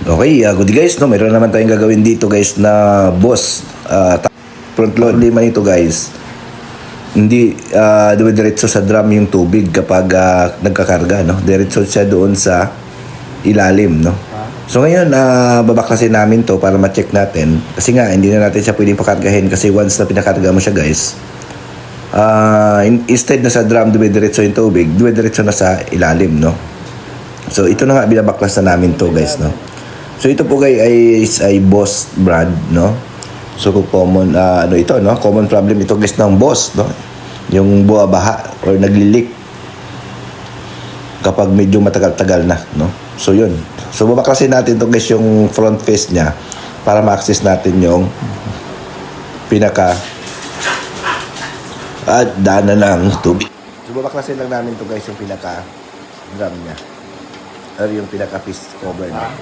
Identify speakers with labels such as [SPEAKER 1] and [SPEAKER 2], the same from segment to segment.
[SPEAKER 1] Okay, good guys, no, meron naman tayong gagawin dito guys na boss. Front load naman ito guys. Hindi dumidiretso sa drum yung tubig kapag nagkakarga, no. Diretso siya doon sa ilalim, no. So ngayon, babaklasin namin to para ma-check natin. Kasi nga, hindi na natin siya pwedeng pakargahin kasi once na pinakarga mo siya guys, instead na sa drum dumidiretso yung tubig, dumidiretso na sa ilalim, no. So ito na nga, binabaklas na namin to guys, no. So ito po guys ay Boss brand, no. So common ano ito, no, common problem ito guys ng Boss, no. Yung buwabaha or nagli-leak kapag medyo matagal-tagal na, no. So yun. So babaklasin natin to guys yung front face niya para ma-access natin yung pinaka daanan ng tubig. So babaklasin lang namin to guys yung pinaka drum niya or yung pinaka piece cover niya.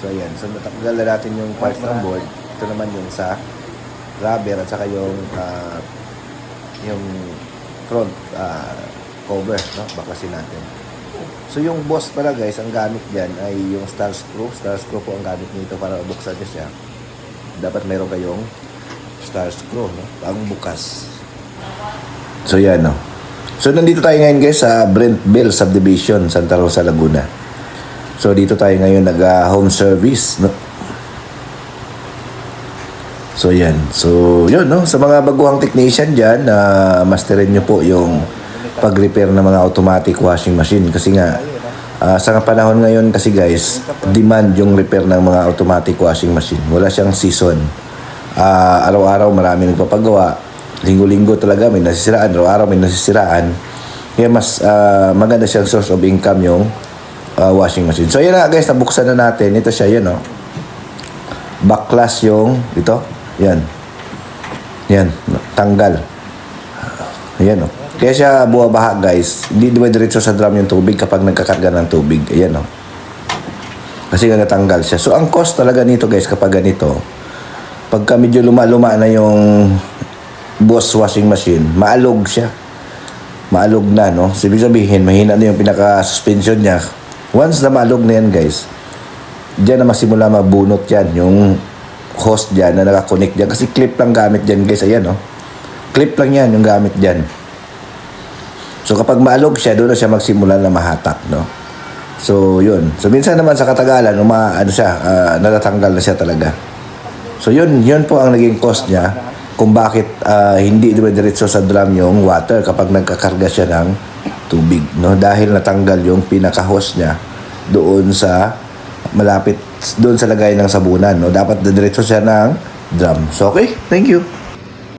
[SPEAKER 1] So ayan, so natanggal na natin yung parts ng board. Ito naman yung sa rubber at saka yung front cover, no? Baklasin natin. So yung Boss pala guys, ang gamit diyan ay yung star screw. Star screw po ang gamit nito para buksan niya siya. Dapat meron kayong star screw, no? Pang bukas. So yan, no. So nandito tayo ngayon guys sa Brentville Subdivision, Santa Rosa, Laguna. So dito tayo ngayon nag-home service, no? So yan. So yun, no. Sa mga baguhang technician diyan, masterin niyo po yung pag-repair ng mga automatic washing machine kasi nga sa panahon ngayon kasi guys, demand yung repair ng mga automatic washing machine. Wala siyang season. Araw-araw marami nagpapagawa. Linggo-linggo talaga may nasisiraan, araw-araw may nasisiraan. Kaya mas maganda siyang source of income yung washing machine. So, yan na guys, nabuksan na natin. Ito siya, yan, no. Backlash yung, ito, yan. Yan, tanggal. Ayan, no. Kaya siya buwabaha, guys. Hindi dumidiretso sa drum yung tubig kapag nagkakarga ng tubig. Ayan, no. Kasi nga natanggal siya. So, ang cost talaga nito, guys, kapag ganito, pagka medyo luma-luma na yung Boss washing machine, maalog siya. Maalog na, no. So, ibig sabihin, mahina na yung pinaka-suspension niya. Once na maalog na yan guys, dyan na masimula mabunot yan yung hose dyan na nakakonect dyan kasi clip lang gamit dyan guys. Ayan, no? Clip lang yan yung gamit dyan. So kapag maalog siya, doon na siya magsimula na mahatak, no? So yun. So minsan naman sa katagalan natatanggal na siya talaga. So yun po ang naging cost niya kung bakit hindi dumidiretso sa drum yung water kapag nagkakarga siya ng tubig, no? Dahil natanggal yung pinaka-hose niya doon sa malapit doon sa lagay ng sabunan, no? Dapat diretso siya ng drum. So okay, thank you.